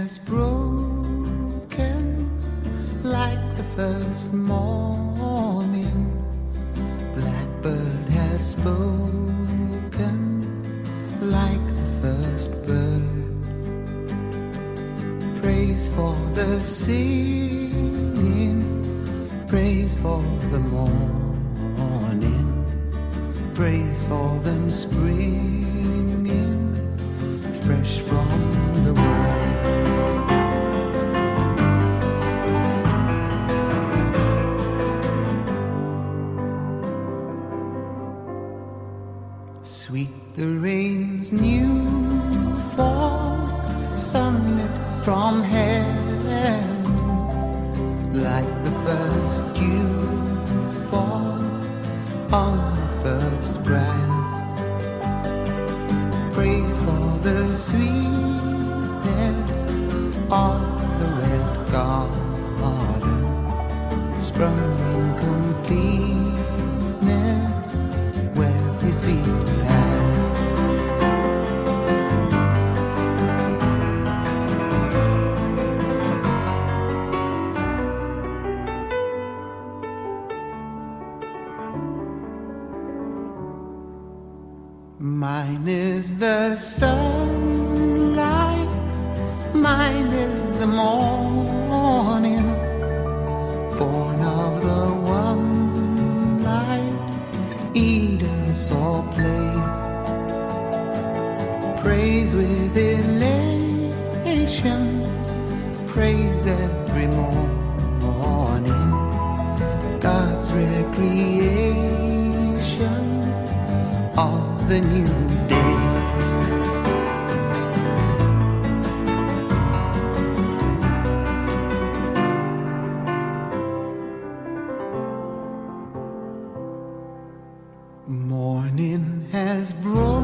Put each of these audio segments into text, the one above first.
has broken like the first morning. Blackbird has spoken like the first bird. Praise for the singing, praise for the morning, praise for them springing fresh from the world. Sweet the rain's new fall, sunlit from heaven, like the first dew fall on the first grass. Praise for the sweetness of the red garden, sprung in completeness where his feet passed. Mine is the sunlight, mine is the morning, born of the one light, Eden saw play. Praise with elation, praise every morning, God's recreation of the new day. Morning has broken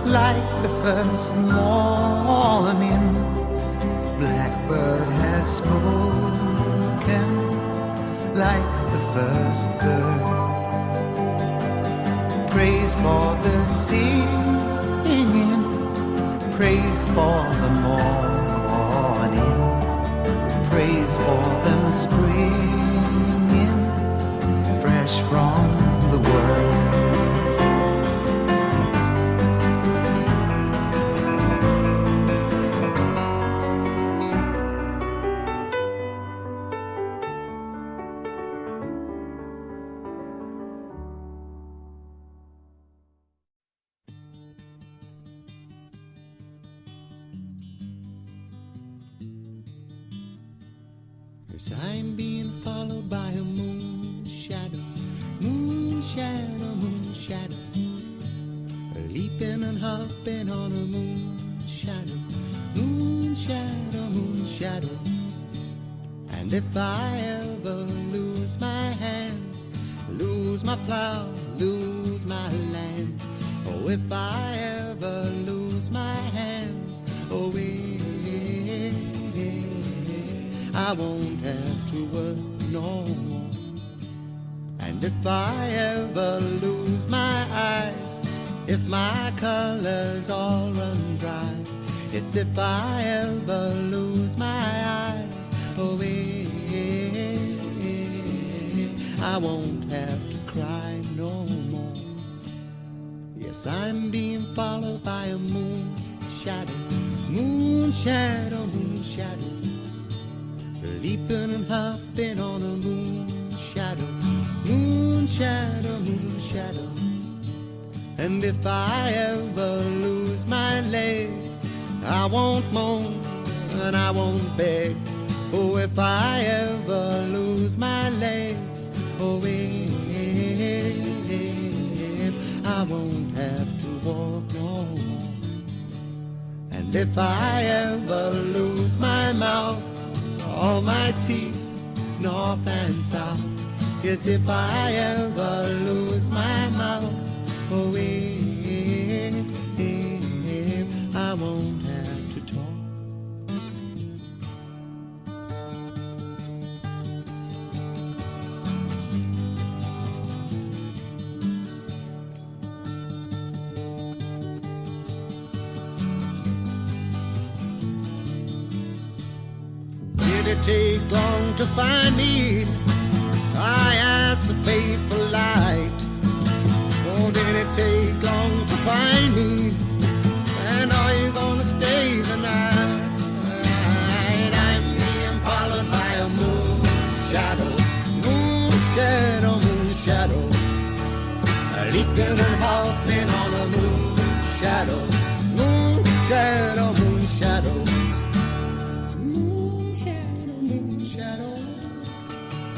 like the first morning. Blackbird has spoken like the first bird. Praise for the singing, praise for the morning, praise for them springing fresh from the world. As I'm being followed by a moon shadow, moon shadow, moon shadow, leaping and hopping on a moon shadow, moon shadow, moon shadow. And if I ever lose my hands, lose my plow, lose my land, oh, if I ever lose my hands, oh, I won't have to work no more. And if I ever lose my eyes, if my colors all run dry, yes, if I ever lose my eyes, oh, I won't have to cry no more. Yes, I'm being followed by a moon shadow, moon shadow, moon shadow, leaping and hopping on a moon shadow, moon shadow, moon shadow. And if I ever lose my legs, I won't moan and I won't beg. Oh, if I ever lose my legs, oh, I won't have to walk no more. And if I ever lose my mouth, all my teeth, north and south, yes, if I ever lose my mouth, oh, I won't have to talk. did it take long to find me? I asked the faithful light. Oh, did it take long to find me? And are you gonna stay the night? I'm being followed by a moon shadow, moon shadow, moon shadow, leaping and hopping on a moon shadow, moon shadow, moon shadow, moon shadow, moon shadow,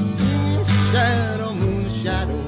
moon shadow, moon shadow.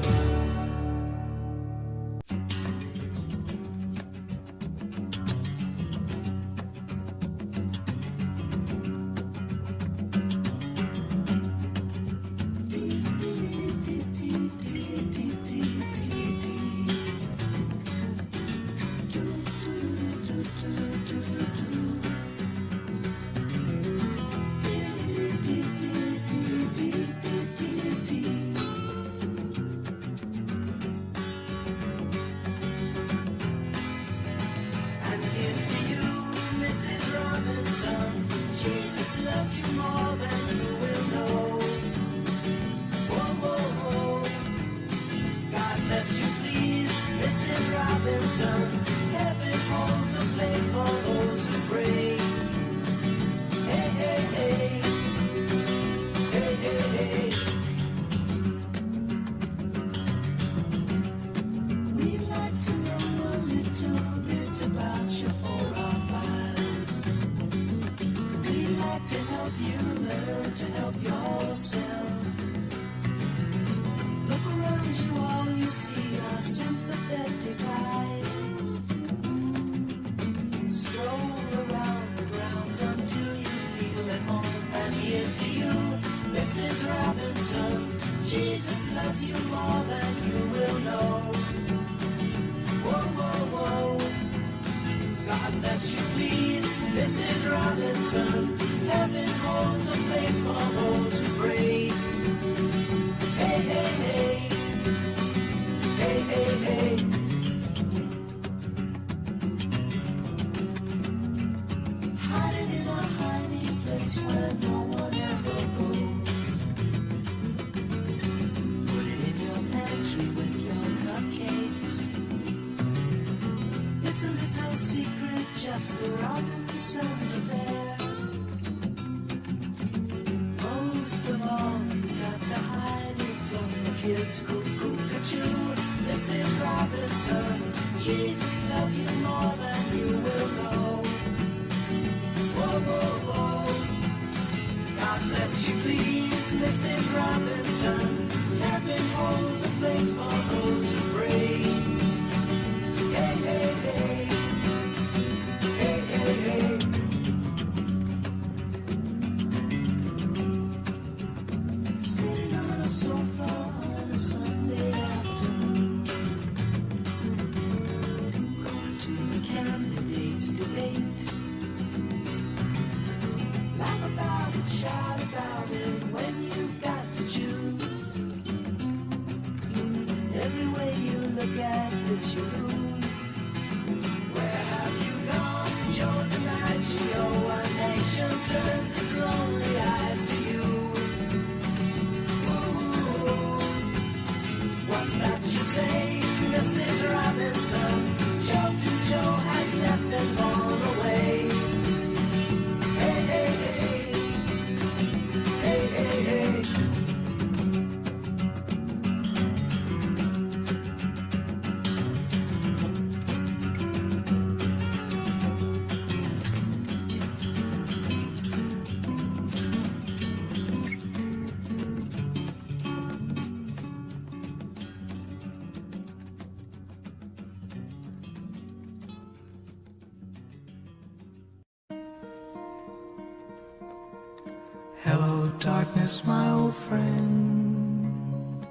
Hello, darkness, my old friend.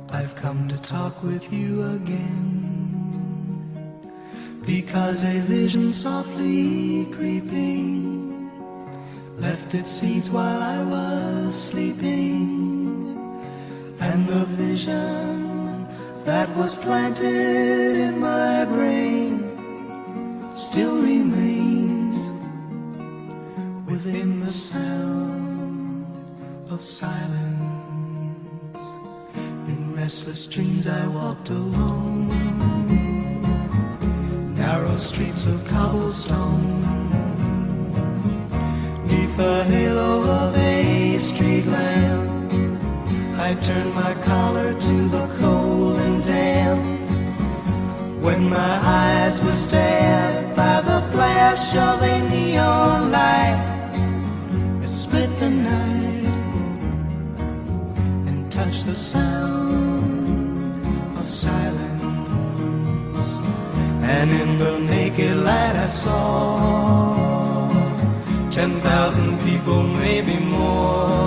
I've come to talk with you again, because a vision softly creeping left its seeds while I was sleeping, and the vision that was planted in my brain still remains within the sound of silence. In restless dreams I walked alone, narrow streets of cobblestone, neath the halo of a street lamp. I turned my collar to the cold and damp, when my eyes were stabbed by the flash of a neon light. It split the night and touched the sound of silence. And in the naked light I saw 10,000 people, maybe more.